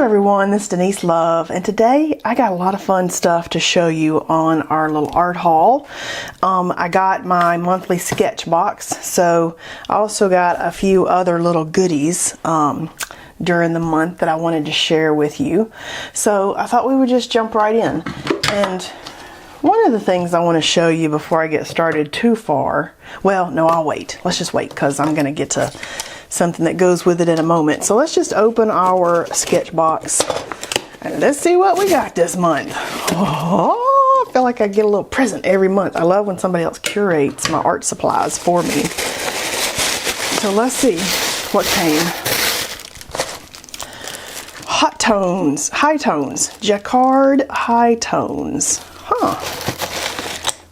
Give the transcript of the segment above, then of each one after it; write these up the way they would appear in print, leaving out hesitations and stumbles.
Hello everyone, this is Denise Love, and today I got a lot of fun stuff to show you on our little art haul. I got my monthly SketchBox, so I also got a few other little goodies during the month that I wanted to share with you. So I thought we would just jump right in. And one of the things I want to show you before I get started too far, well, no, I'll wait. Let's just wait because I'm going to get to something that goes with it in a moment. So let's just open our SketchBox and let's see what we got this month. Oh, I feel like I get a little present every month. I love when somebody else curates my art supplies for me. So let's see what came. High tones, jacquard high tones.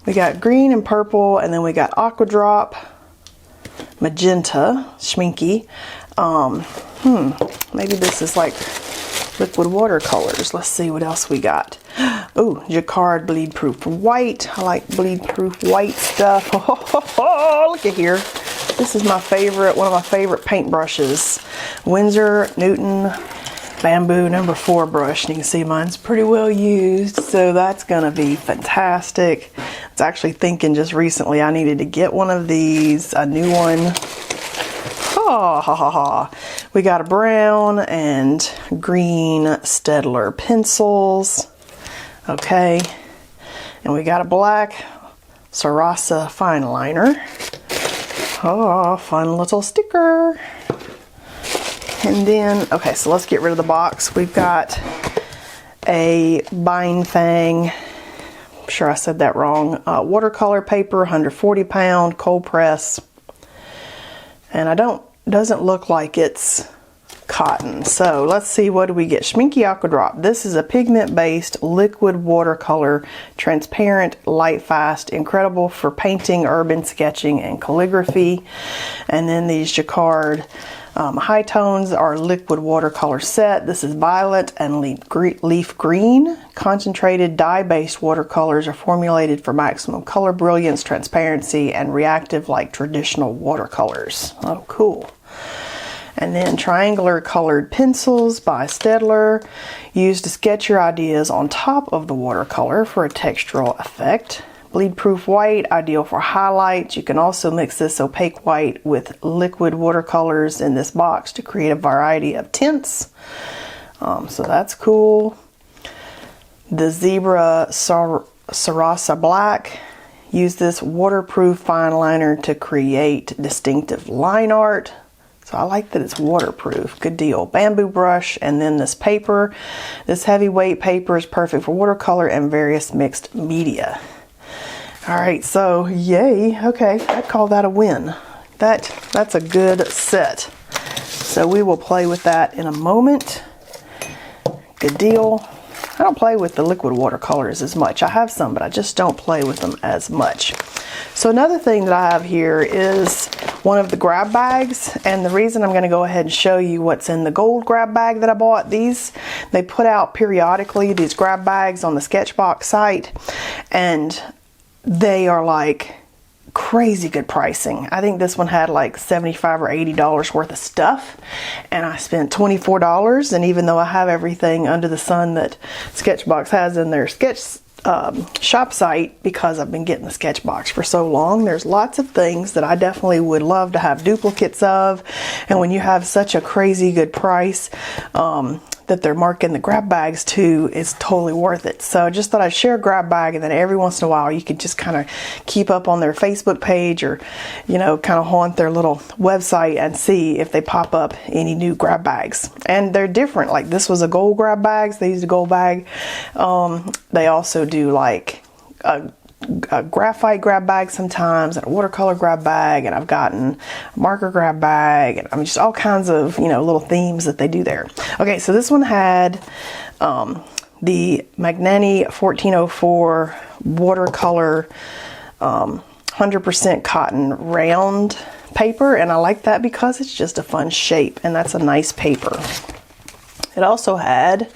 We got green and purple, and then we got aqua drop, magenta, schminky. Maybe this is like liquid watercolors. Let's see what else we got. Oh, jacquard bleed proof white. I like bleed proof white stuff. Oh, look at here. This is my favorite, one of my favorite paint brushes. Winsor Newton Bamboo number 4 brush, and you can see mine's pretty well used, so that's gonna be fantastic. I was actually thinking just recently I needed to get one of these, a new one. We got a brown and green Staedtler pencils. Okay, and we got a black Sarasa fine liner. Oh, fun little sticker. And then, okay, so let's get rid of the box. We've got a Bind Thing, I'm sure I said that wrong, watercolor paper, 140 pound, cold press. And doesn't look like it's cotton. So let's see, what do we get? Schminky Aqua Drop. This is a pigment-based liquid watercolor, transparent, light fast, incredible for painting, urban sketching, and calligraphy. And then these jacquard high tones are liquid watercolor set. This is violet and leaf green. Concentrated dye-based watercolors are formulated for maximum color brilliance, transparency, and reactive like traditional watercolors. Oh, cool. And then triangular colored pencils by Staedtler, used to sketch your ideas on top of the watercolor for a textural effect. Bleed proof white, ideal for highlights. You can also mix this opaque white with liquid watercolors in this box to create a variety of tints. So that's cool. The Zebra Sarasa Black. Use this waterproof fine liner to create distinctive line art. So I like that it's waterproof. Good deal. Bamboo brush, and then this paper. This heavyweight paper is perfect for watercolor and various mixed media. All right, so yay. Okay, I'd call that a win. That's a good set. So we will play with that in a moment. Good deal. I don't play with the liquid watercolors as much. I have some, but I just don't play with them as much. So another thing that I have here is one of the grab bags, and the reason I'm going to go ahead and show you what's in the gold grab bag that I bought. They put out periodically these grab bags on the SketchBox site, and they are like crazy good pricing. I think this one had like $75 or $80 worth of stuff, and I spent $24. And even though I have everything under the sun that SketchBox has in their shop site, because I've been getting the SketchBox for so long, there's lots of things that I definitely would love to have duplicates of. And when you have such a crazy good price that they're marking the grab bags to, it's totally worth it. So I just thought I'd share a grab bag, and then every once in a while you can just kind of keep up on their Facebook page, or kind of haunt their little website and see if they pop up any new grab bags. And they're different. Like this was a gold grab bag, so they used a gold bag. They also do like a graphite grab bag sometimes, and a watercolor grab bag, and I've gotten a marker grab bag, and I mean just all kinds of little themes that they do there. Okay, so this one had the Magnani 1404 watercolor 100% cotton round paper, and I like that because it's just a fun shape, and that's a nice paper. It also had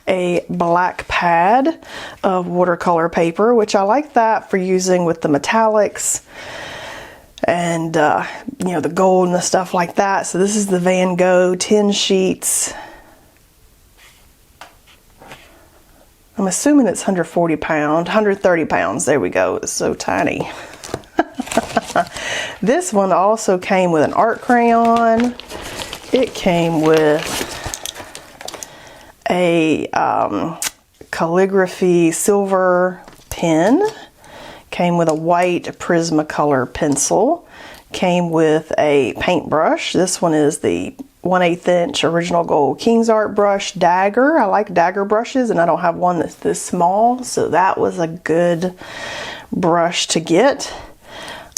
a black pad of watercolor paper, which I like that for using with the metallics and the gold and the stuff like that. So this is the Van Gogh 10 sheets I'm assuming it's 140 pounds, 130 pounds. There we go. It's so tiny. This one also came with an art crayon. It came with a calligraphy silver pen. Came with a white Prismacolor pencil. Came with a paintbrush. This one is the 1/8 inch original gold King's Art brush dagger. I like dagger brushes, and I don't have one that's this small, so that was a good brush to get.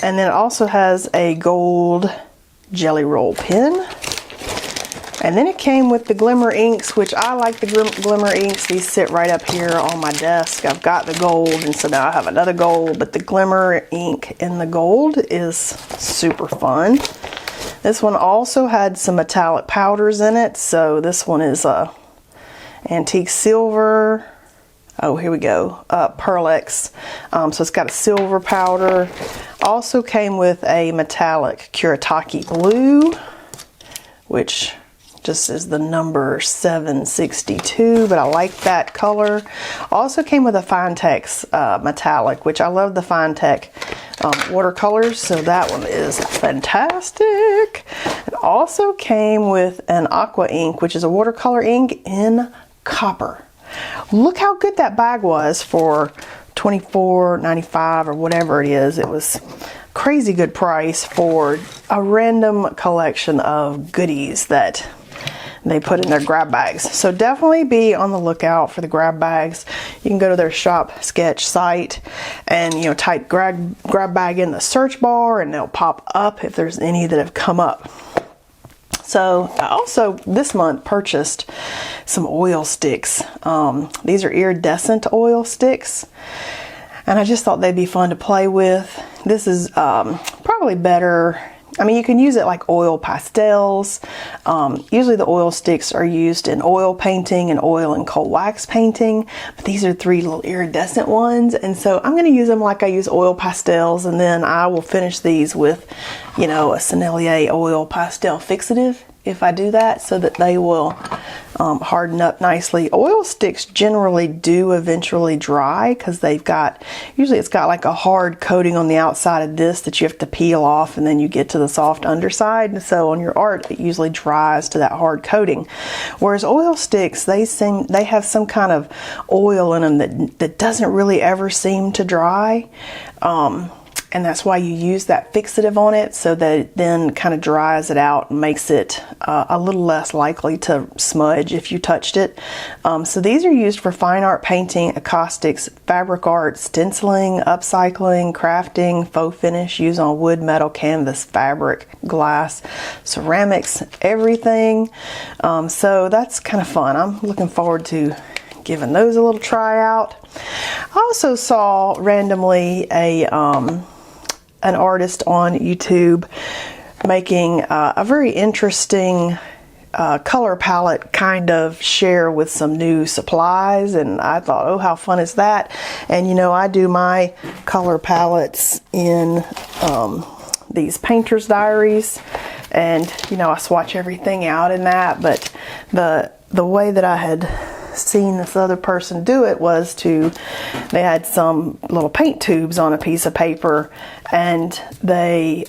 And then it also has a gold jelly roll pen. And then it came with the glimmer inks, which I like the glimmer inks. These sit right up here on my desk. I've got the gold, and so now I have another gold, but the glimmer ink in the gold is super fun. This one also had some metallic powders in it. So this one is a antique silver. Oh, here we go. Pearlex. So it's got a silver powder. Also came with a metallic Kuretake blue, which just is the number 762, but I like that color. Also came with a Fine-Tex metallic, which I love the Fine-Tex watercolors, so that one is fantastic. It also came with an aqua ink, which is a watercolor ink in copper. Look how good that bag was for $24.95 or whatever it is. It was crazy good price for a random collection of goodies that they put in their grab bags. So definitely be on the lookout for the grab bags. You can go to their Shop Sketch site and, you know, type grab bag in the search bar, and they'll pop up if there's any that have come up. So I also this month purchased some oil sticks. These are iridescent oil sticks, and I just thought they'd be fun to play with. This is probably better. I mean, you can use it like oil pastels. Usually the oil sticks are used in oil painting and oil and cold wax painting, but these are 3 little iridescent ones, and so I'm going to use them like I use oil pastels, and then I will finish these with, you know, a Sennelier oil pastel fixative if I do that, so that they will harden up nicely. Oil sticks generally do eventually dry because usually it's got like a hard coating on the outside of this that you have to peel off, and then you get to the soft underside. And so on your art, it usually dries to that hard coating. Whereas oil sticks, they have some kind of oil in them that doesn't really ever seem to dry. And that's why you use that fixative on it, so that it then kind of dries it out and makes it a little less likely to smudge if you touched it. So these are used for fine art painting, acoustics, fabric art, stenciling, upcycling, crafting, faux finish, used on wood, metal, canvas, fabric, glass, ceramics, everything. So that's kind of fun. I'm looking forward to giving those a little try out. I also saw randomly an artist on YouTube making a very interesting color palette kind of share with some new supplies, and I thought, oh, how fun is that? And you know, I do my color palettes in these painter's diaries, and you know, I swatch everything out in that, but the way that I had seen this other person do it was they had some little paint tubes on a piece of paper, and they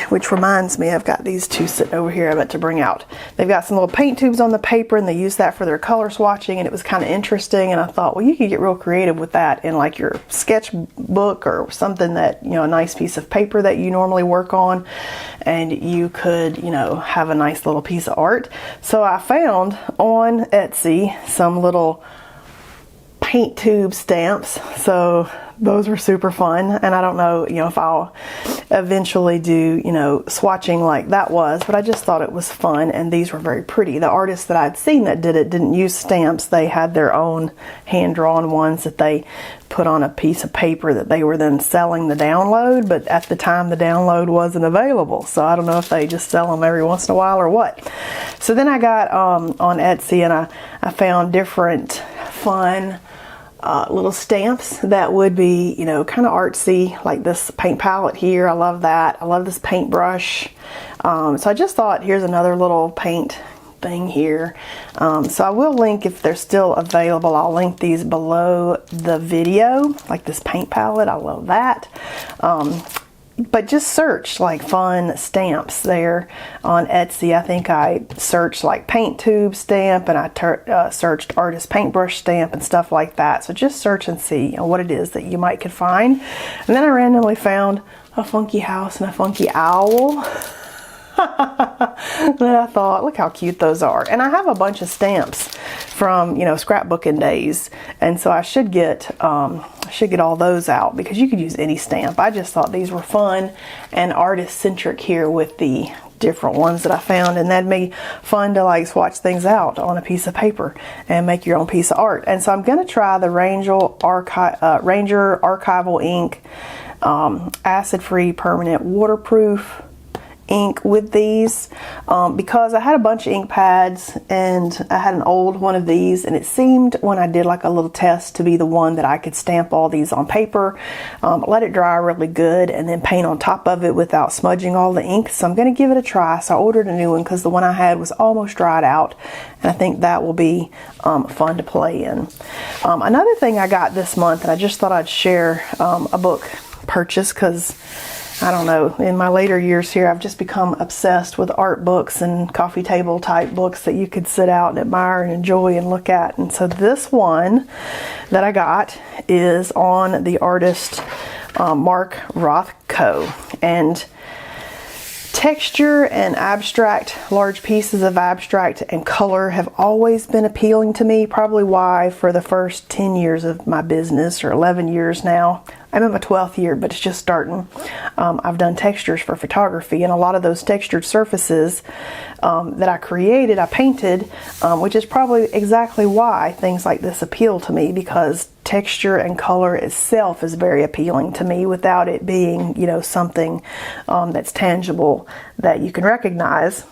which reminds me, I've got these two sitting over here I'm about to bring out. They've got some little paint tubes on the paper, and they use that for their color swatching, and it was kind of interesting, and I thought, well, you could get real creative with that in like your sketchbook or something that, you know, a nice piece of paper that you normally work on, and you could, you know, have a nice little piece of art. So I found on Etsy some little paint tube stamps, so those were super fun. And I don't know, you know, if I'll eventually do, you know, swatching like that was, but I just thought it was fun, and these were very pretty. The artists that I'd seen that did it didn't use stamps. They had their own hand-drawn ones that they put on a piece of paper that they were then selling the download, but at the time the download wasn't available, so I don't know if they just sell them every once in a while or what. So then I got on Etsy, and I found different fun little stamps that would be, you know, kind of artsy, like this paint palette here. I love that. I love this paintbrush. So I just thought, here's another little paint thing here. So I will link, if they're still available, I'll link these below the video, like this paint palette. I love that. But just search like fun stamps there on Etsy. I think I searched like paint tube stamp, and I searched artist paintbrush stamp and stuff like that. So just search and see, you know, what it is that you might could find. And then I randomly found a funky house and a funky owl. And I thought, look how cute those are. And I have a bunch of stamps from, you know, scrapbooking days, and so I should get all those out, because you could use any stamp. I just thought these were fun and artist centric here with the different ones that I found, and that'd be fun to like swatch things out on a piece of paper and make your own piece of art. And so I'm going to try the Ranger Archival ink, acid-free permanent waterproof ink with these, because I had a bunch of ink pads and I had an old one of these, and it seemed when I did like a little test to be the one that I could stamp all these on paper, let it dry really good, and then paint on top of it without smudging all the ink. So I'm going to give it a try. So I ordered a new one because the one I had was almost dried out, and I think that will be fun to play in. Another thing I got this month, and I just thought I'd share a book purchase, because I don't know, in my later years here, I've just become obsessed with art books and coffee table type books that you could sit out and admire and enjoy and look at. And so this one that I got is on the artist Mark Rothko. And texture and abstract, large pieces of abstract and color have always been appealing to me. Probably why for the first 10 years of my business, or 11 years now, I'm in my 12th year, but it's just starting. I've done textures for photography, and a lot of those textured surfaces that I created, I painted, which is probably exactly why things like this appeal to me, because texture and color itself is very appealing to me without it being, you know, something that's tangible that you can recognize.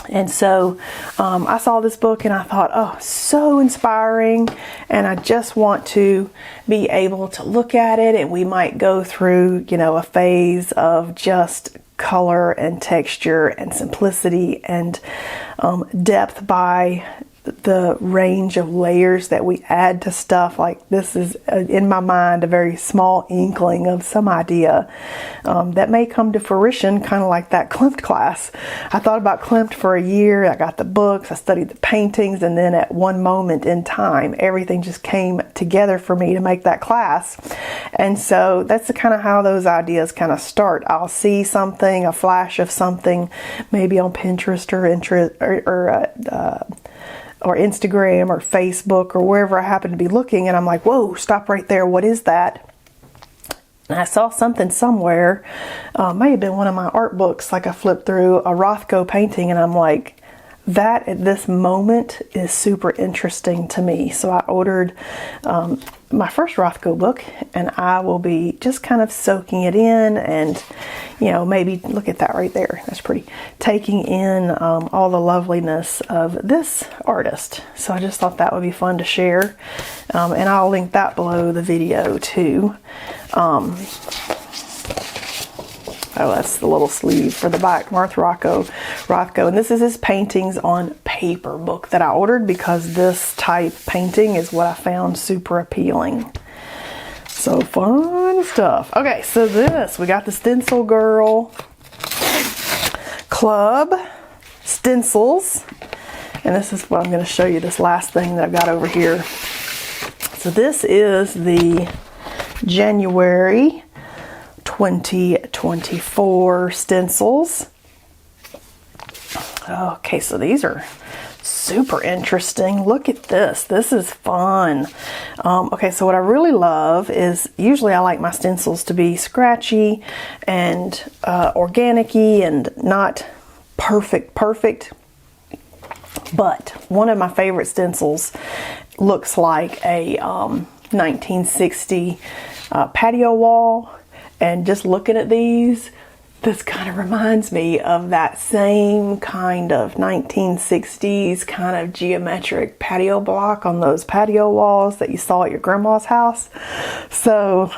And so I saw this book and I thought, oh, so inspiring, and I just want to be able to look at it, and we might go through, you know, a phase of just color and texture and simplicity and depth by the range of layers that we add to stuff. Like, this is in my mind a very small inkling of some idea that may come to fruition, kind of like that Klimt class. I thought about Klimt for a year. I got the books, I studied the paintings, and then at one moment in time everything just came together for me to make that class. And so that's the kind of how those ideas kind of start. I'll see something, a flash of something, maybe on Pinterest or Instagram or Facebook or wherever I happen to be looking, and I'm like, whoa, stop right there, what is that? And I saw something somewhere, may have been one of my art books, like I flipped through a Rothko painting, and I'm like, that at this moment is super interesting to me. So I ordered my first Rothko book, and I will be just kind of soaking it in, and, you know, maybe look at that right there, that's pretty, taking in all the loveliness of this artist. So I just thought that would be fun to share, and I'll link that below the video too. Oh, that's the little sleeve for the back, Mark Rothko. And this is his paintings on paper book that I ordered, because this type painting is what I found super appealing. So fun stuff. Okay, so we got the Stencil Girl Club stencils. And this is what I'm going to show you, this last thing that I've got over here. So this is the January 2024 stencils. Okay, so these are super interesting. Look at this. This is fun. Okay, so what I really love is, usually I like my stencils to be scratchy and organic-y and not perfect. But one of my favorite stencils looks like a 1960 patio wall. And just looking at these, this kind of reminds me of that same kind of 1960s kind of geometric patio block on those patio walls that you saw at your grandma's house. So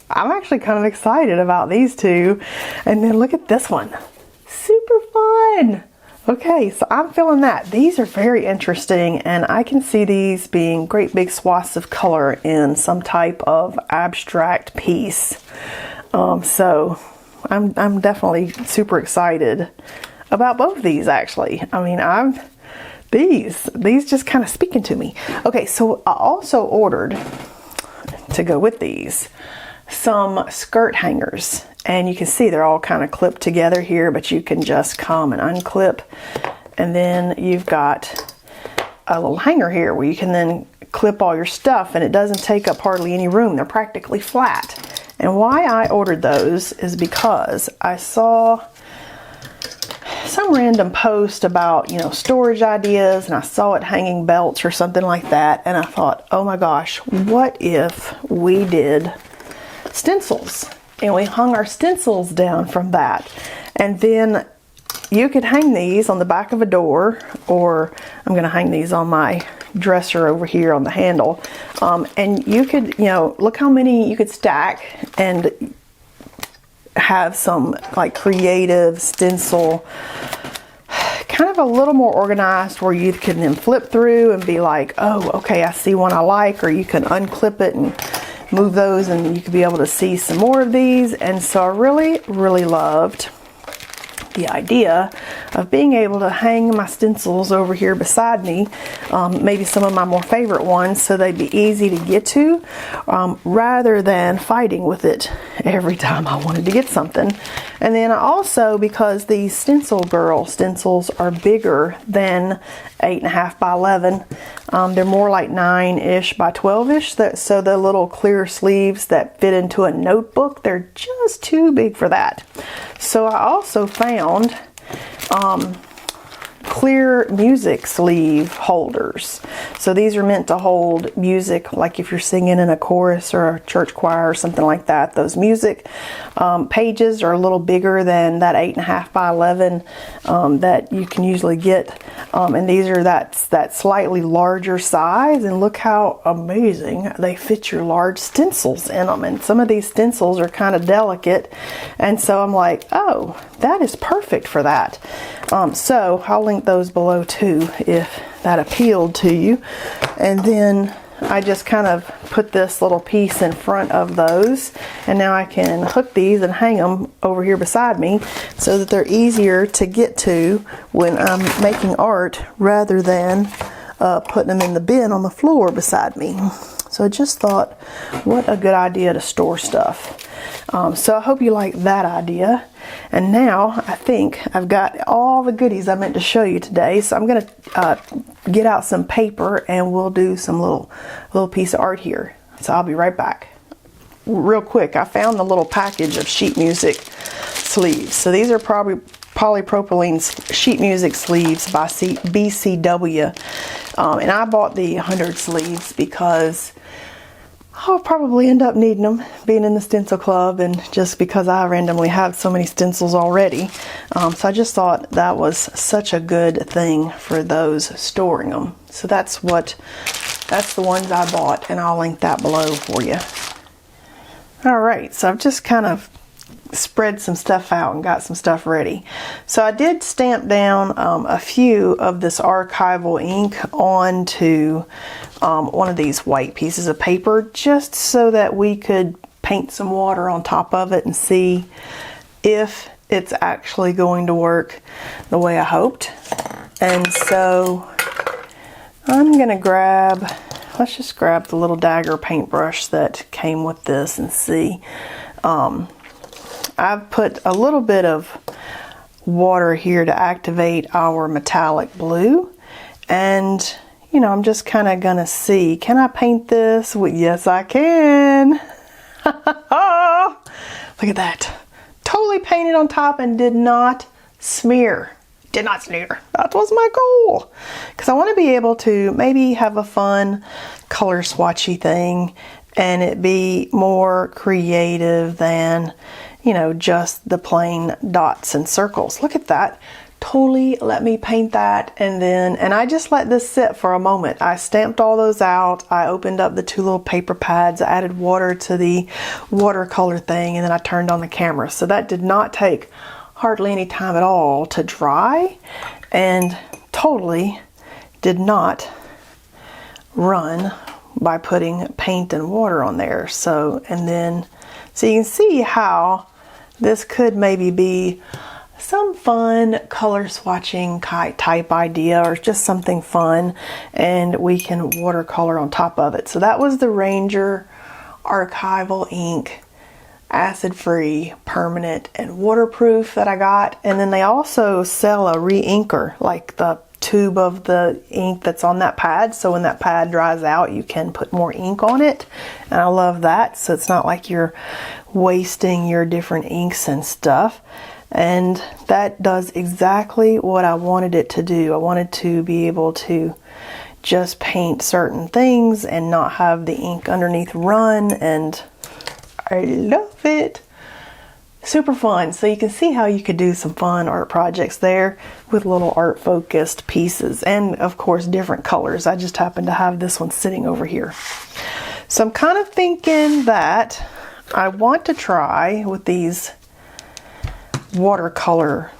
I'm actually kind of excited about these two. And then look at this one. Super fun. Okay, so I'm feeling that. These are very interesting, and I can see these being great big swaths of color in some type of abstract piece. So I'm definitely super excited about both of these, actually. I mean, these just kind of speaking to me. Okay, so I also ordered, to go with these, some skirt hangers, and you can see they're all kind of clipped together here, but you can just come and unclip, and then you've got a little hanger here where you can then clip all your stuff, and it doesn't take up hardly any room. They're practically flat. And why I ordered those is because I saw some random post about, you know, storage ideas, and I saw it hanging belts or something like that, and I thought, oh my gosh, what if we did stencils and we hung our stencils down from that? And then you could hang these on the back of a door, or I'm going to hang these on my dresser over here on the handle, and you could, you know, look how many you could stack and have some like creative stencil, kind of a little more organized, where you can then flip through and be like, oh, okay, I see one I like, or you can unclip it and move those, and you could be able to see some more of these. And so I really loved the idea of being able to hang my stencils over here beside me, maybe some of my more favorite ones, so they'd be easy to get to, rather than fighting with it every time I wanted to get something. And then also, because these Stencil Girl stencils are bigger than 8.5 by 11, they're more like 9-ish by 12-ish, so the little clear sleeves that fit into a notebook, they're just too big for that. So I also found clear music sleeve holders. So these are meant to hold music, like if you're singing in a chorus or a church choir or something like that. Those music pages are a little bigger than that 8.5 by 11 that you can usually get, and these are that slightly larger size, and look how amazing they fit your large stencils in them. And some of these stencils are kind of delicate, and so I'm like, oh, that is perfect for that. So I'll link those below too if that appealed to you. And then I just kind of put this little piece in front of those, and now I can hook these and hang them over here beside me so that they're easier to get to when I'm making art, rather than putting them in the bin on the floor beside me. So I just thought, what a good idea to store stuff. So I hope you like that idea. And now I think I've got all the goodies I meant to show you today. So I'm going to get out some paper, and we'll do some little piece of art here. So I'll be right back. Real quick, I found the little package of sheet music sleeves. So these are probably polypropylene sheet music sleeves by BCW. And I bought the 100 sleeves because I'll probably end up needing them, being in the stencil club, and just because I randomly have so many stencils already. So I just thought that was such a good thing for those storing them. So that's the ones I bought, and I'll link that below for you. Alright, so I've just kind of spread some stuff out and got some stuff ready. So I did stamp down a few of this archival ink onto one of these white pieces of paper, just so that we could paint some water on top of it and see if it's actually going to work the way I hoped. And so I'm gonna let's just grab the little dagger paintbrush that came with this and see. I've put a little bit of water here to activate our metallic blue, and you know, I'm just kind of gonna see, can I paint this? Well, yes I can. Look at that, totally painted on top and did not smear. That was my goal, because I want to be able to maybe have a fun color swatchy thing and it be more creative than, you know, just the plain dots and circles. Look at that. Totally let me paint that, and I just let this sit for a moment. I stamped all those out. I opened up the two little paper pads, I added water to the watercolor thing, and then I turned on the camera. So that did not take hardly any time at all to dry. and totally did not run by putting paint and water on there. So you can see how this could maybe be some fun color swatching type idea, or just something fun, and we can watercolor on top of it. So that was the Ranger archival ink, acid-free, permanent, and waterproof that I got. And then they also sell a re-inker, like the tube of the ink that's on that pad, so when that pad dries out you can put more ink on it, and I love that. So it's not like you're wasting your different inks and stuff, and that does exactly what I wanted it to do. I wanted to be able to just paint certain things and not have the ink underneath run, and I love it. Super fun. So you can see how you could do some fun art projects there with little art focused pieces, and of course different colors. I just happen to have this one sitting over here. So I'm kind of thinking that I want to try with these watercolor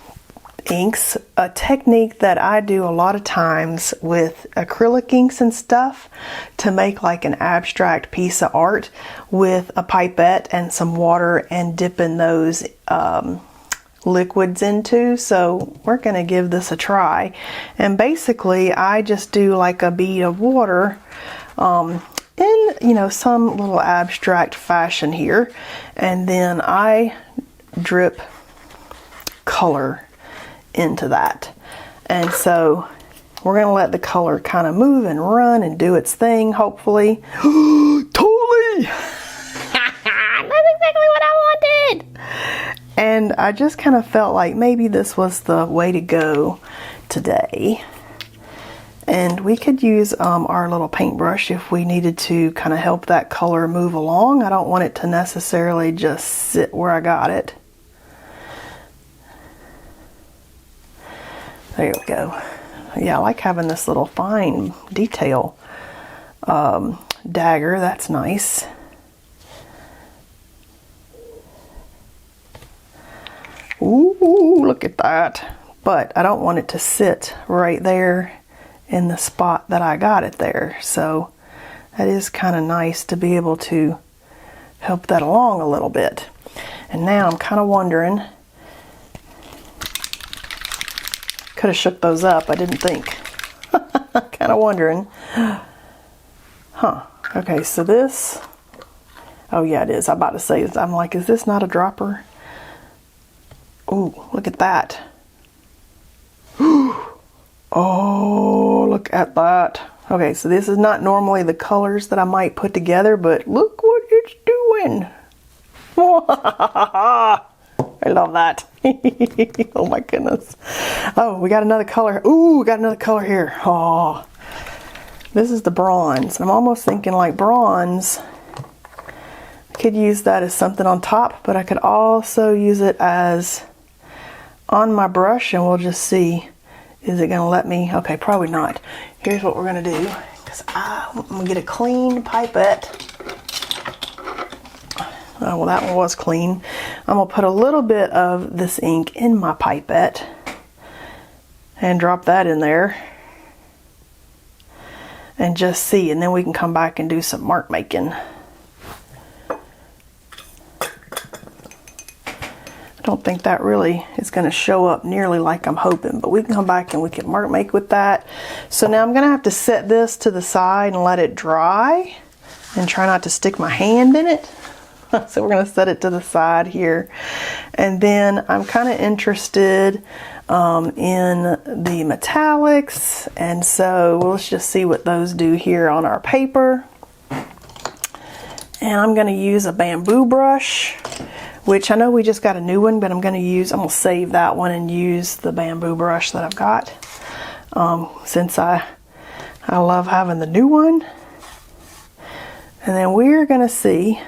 inks a technique that I do a lot of times with acrylic inks and stuff, to make like an abstract piece of art with a pipette and some water and dipping those liquids into. So we're going to give this a try, and basically I just do like a bead of water in some little abstract fashion here, and then I drip color into that. And so we're going to let the color kind of move and run and do its thing, hopefully. Totally! That's exactly what I wanted! And I just kind of felt like maybe this was the way to go today. And we could use our little paintbrush if we needed to kind of help that color move along. I don't want it to necessarily just sit where I got it. There we go. Yeah, I like having this little fine detail dagger. That's nice. Ooh, look at that. But I don't want it to sit right there in the spot that I got it there. So that is kind of nice to be able to help that along a little bit. And now I'm kind of wondering, could have shook those up, I didn't think. Kind of wondering. Huh. Okay, so this, oh yeah, it is. I'm about to say, I'm like, is this not a dropper? Ooh, look at that. Oh, look at that. Okay, so this is not normally the colors that I might put together, but look what it's doing. I love that. Oh my goodness. Oh, we got another color. Ooh, we got another color here. Oh, this is the bronze. I'm almost thinking like bronze. I could use that as something on top, but I could also use it as on my brush, and we'll just see. Is it gonna let me? Okay, probably not. Here's what we're gonna do, because I'm gonna get a clean pipette. Oh, well, that one was clean. I'm gonna put a little bit of this ink in my pipette and drop that in there and just see, and then we can come back and do some mark making. I don't think that really is going to show up nearly like I'm hoping, but we can come back and we can mark make with that. So now I'm going to have to set this to the side and let it dry and try not to stick my hand in it. So we're going to set it to the side here. And then I'm kind of interested in the metallics, and so let's just see what those do here on our paper. And I'm going to use a bamboo brush, which I know we just got a new one, but I'm going to save that one and use the bamboo brush that I've got, since I love having the new one. And then we're going to see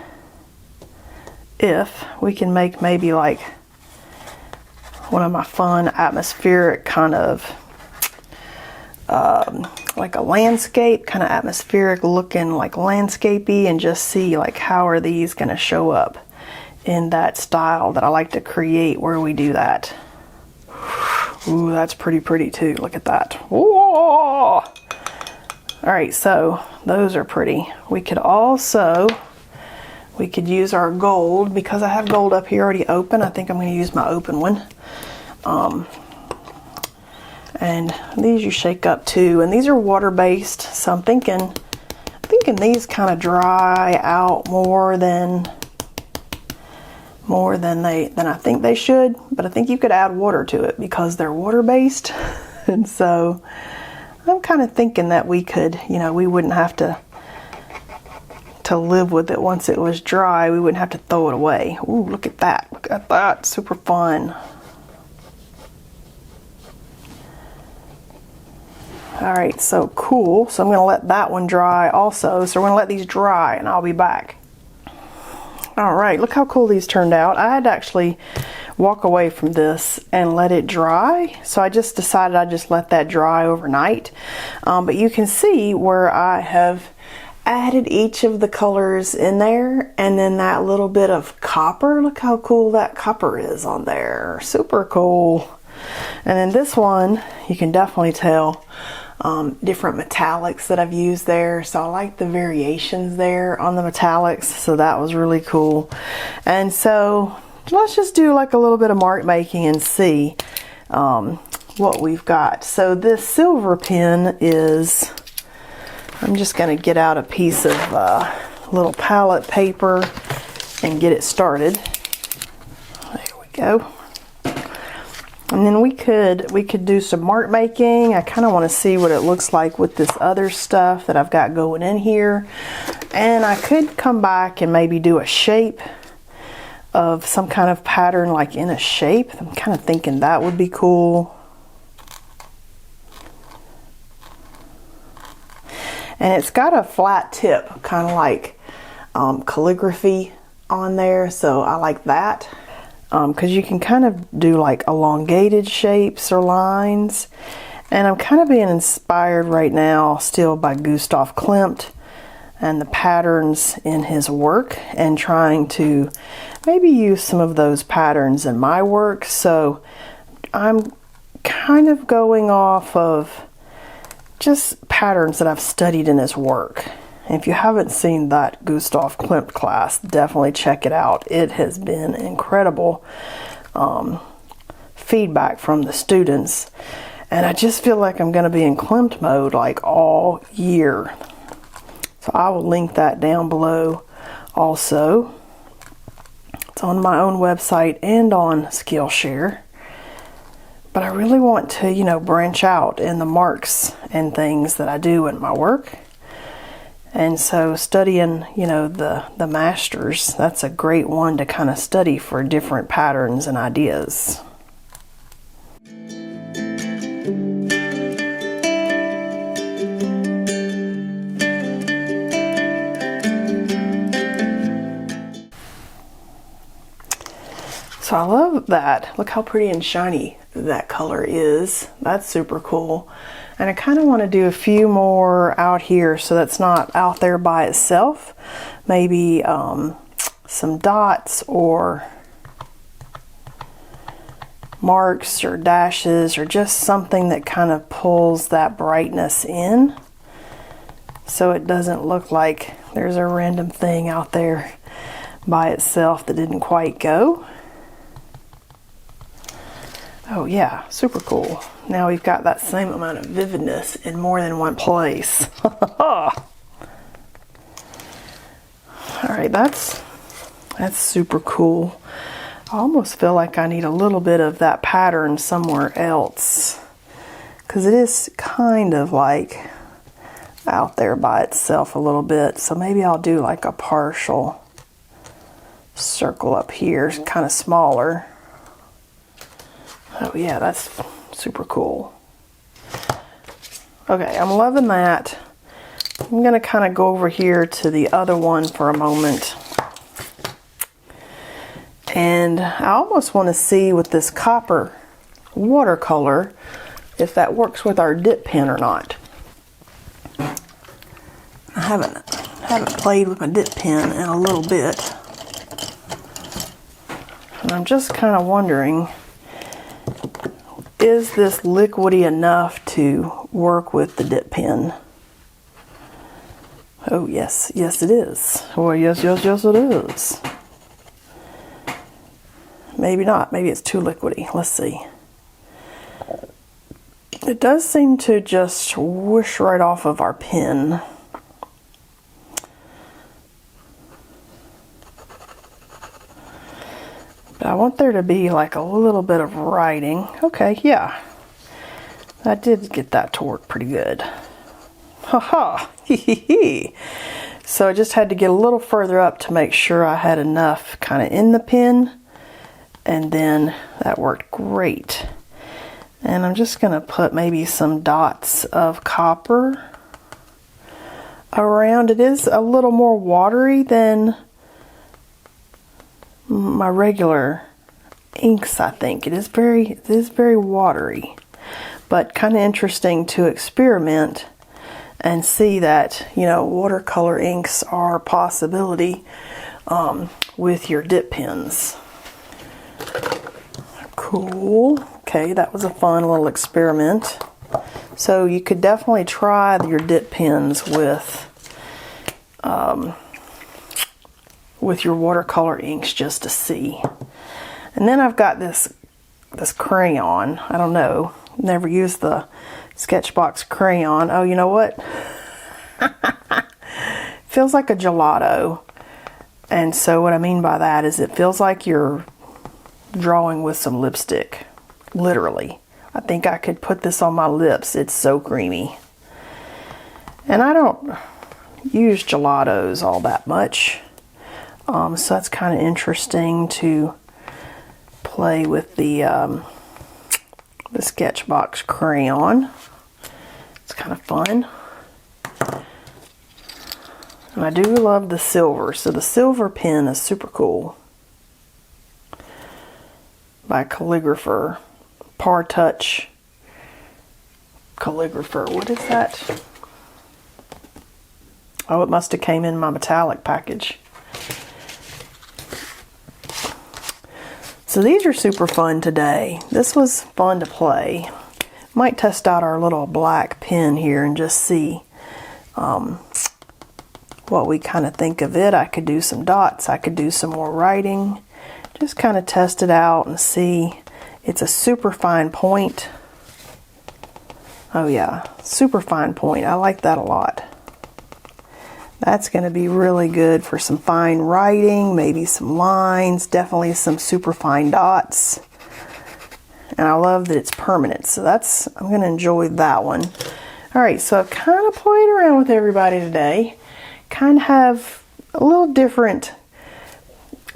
if we can make maybe like one of my fun atmospheric kind of like a landscape, kind of atmospheric looking, like landscapey, and just see like how are these going to show up in that style that I like to create where we do that. Ooh, that's pretty too. Look at that. Whoa! Alright, so those are pretty. We could use our gold, because I have gold up here already open. I think I'm going to use my open one. And these you shake up too, and these are water-based, so I'm thinking these kind of dry out more than I think they should, but I think you could add water to it because they're water-based. And so I'm kind of thinking that we could, you know, we wouldn't have to live with it once it was dry. We wouldn't have to throw it away. Ooh, look at that. Look at that. Super fun. Alright, so cool. So I'm going to let that one dry also. So we're going to let these dry and I'll be back. Alright, look how cool these turned out. I had to actually walk away from this and let it dry. So I just decided I'd just let that dry overnight. But you can see where I have added each of the colors in there, and then that little bit of copper. Look how cool that copper is on there. Super cool. And then this one, you can definitely tell different metallics that I've used there. So I like the variations there on the metallics. So that was really cool. And so let's just do like a little bit of mark making and see what we've got. So this silver pen is, I'm just going to get out a piece of little palette paper and get it started. There we go. And then we could do some mark making. I kind of want to see what it looks like with this other stuff that I've got going in here. And I could come back and maybe do a shape of some kind of pattern, like in a shape. I'm kind of thinking that would be cool. And it's got a flat tip, kind of like calligraphy on there, so I like that. Because you can kind of do like elongated shapes or lines. And I'm kind of being inspired right now still by Gustav Klimt and the patterns in his work, and trying to maybe use some of those patterns in my work. So I'm kind of going off of just patterns that I've studied in his work. And if you haven't seen that Gustav Klimt class, definitely check it out. It has been incredible feedback from the students. And I just feel like I'm going to be in Klimt mode like all year. So I will link that down below also. It's on my own website and on Skillshare. But I really want to, you know, branch out in the marks and things that I do in my work. And so studying, you know, the masters, that's a great one to kind of study for different patterns and ideas. So I love that. Look how pretty and shiny that color is. That's super cool. And I kind of want to do a few more out here so that's not out there by itself. Maybe some dots or marks or dashes, or just something that kind of pulls that brightness in, so it doesn't look like there's a random thing out there by itself that didn't quite go. Oh yeah, super cool. Now we've got that same amount of vividness in more than one place. Alright, that's super cool. I almost feel like I need a little bit of that pattern somewhere else, because it is kind of like out there by itself a little bit. So maybe I'll do like a partial circle up here, kind of smaller. Oh yeah, that's super cool. Okay, I'm loving that. I'm gonna kind of go over here to the other one for a moment. And I almost want to see with this copper watercolor if that works with our dip pen or not. I haven't played with my dip pen in a little bit. And I'm just kind of wondering is this liquidy enough to work with the dip pen? Oh yes, yes it is. Oh yes, yes, yes it is. Maybe not, maybe it's too liquidy. Let's see. It does seem to just whoosh right off of our pen. But I want there to be like a little bit of writing. Okay, yeah. I did get that to work pretty good. Haha, So I just had to get a little further up to make sure I had enough kind of in the pen. And then that worked great. And I'm just going to put maybe some dots of copper around. It is a little more watery than my regular inks, I think. It is very watery, but kind of interesting to experiment and see that, you know, watercolor inks are a possibility with your dip pens. Cool. Okay, that was a fun little experiment. So you could definitely try your dip pens with your watercolor inks just to see. And then I've got this crayon. I don't know. Never used the SketchBox crayon. Oh, you know what? Feels like a gelato. And so what I mean by that is it feels like you're drawing with some lipstick. Literally. I think I could put this on my lips. It's so creamy. And I don't use gelatos all that much. So that's kind of interesting to play with the SketchBox crayon. It's kind of fun. And I do love the silver. So the silver pen is super cool. By Calligrapher. Touch Calligrapher. What is that? Oh, it must have came in my metallic package. So these are super fun today. This was fun to play. Might test out our little black pen here and just see what we kind of think of it. I could do some dots. I could do some more writing. Just kind of test it out and see. It's a super fine point. Oh yeah, super fine point. I like that a lot. That's going to be really good for some fine writing, maybe some lines, definitely some super fine dots. And I love that it's permanent, so I'm going to enjoy that one. Alright, so I've kind of played around with everybody today. Kind of have a little different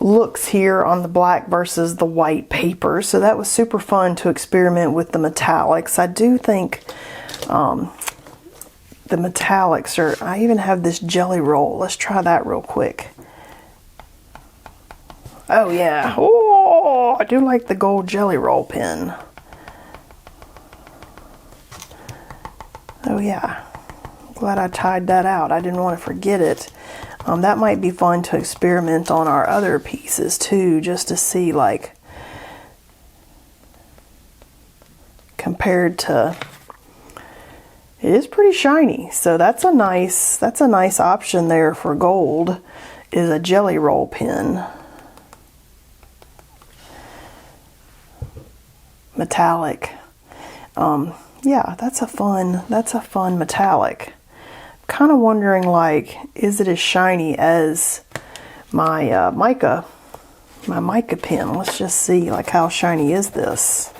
looks here on the black versus the white paper, so that was super fun to experiment with the metallics. I do think the metallics are, I even have this jelly roll. Let's try that real quick. Oh yeah, oh, I do like the gold jelly roll pen. Oh yeah, glad I tied that out. I didn't want to forget it. That might be fun to experiment on our other pieces too, just to see, like, compared to, it is pretty shiny. So that's a nice option there for gold, is a jelly roll pen. Metallic. Yeah, that's a fun metallic. Kind of wondering, like, is it as shiny as my mica pen? Let's just see, like, how shiny is this?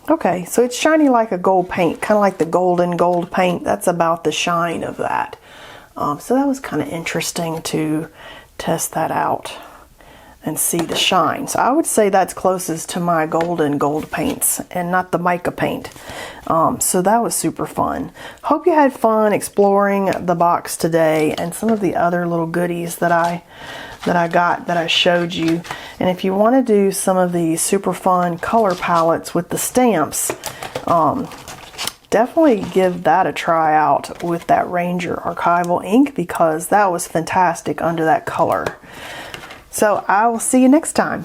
Okay, so it's shiny like a gold paint, kind of like the golden gold paint. That's about the shine of that. So that was kind of interesting to test that out and see the shine. So I would say that's closest to my golden gold paints and not the mica paint. So that was super fun. Hope you had fun exploring the box today and some of the other little goodies that I got, that I showed you. And if you want to do some of these super fun color palettes with the stamps, definitely give that a try out with that Ranger archival ink, because that was fantastic under that color. So I will see you next time.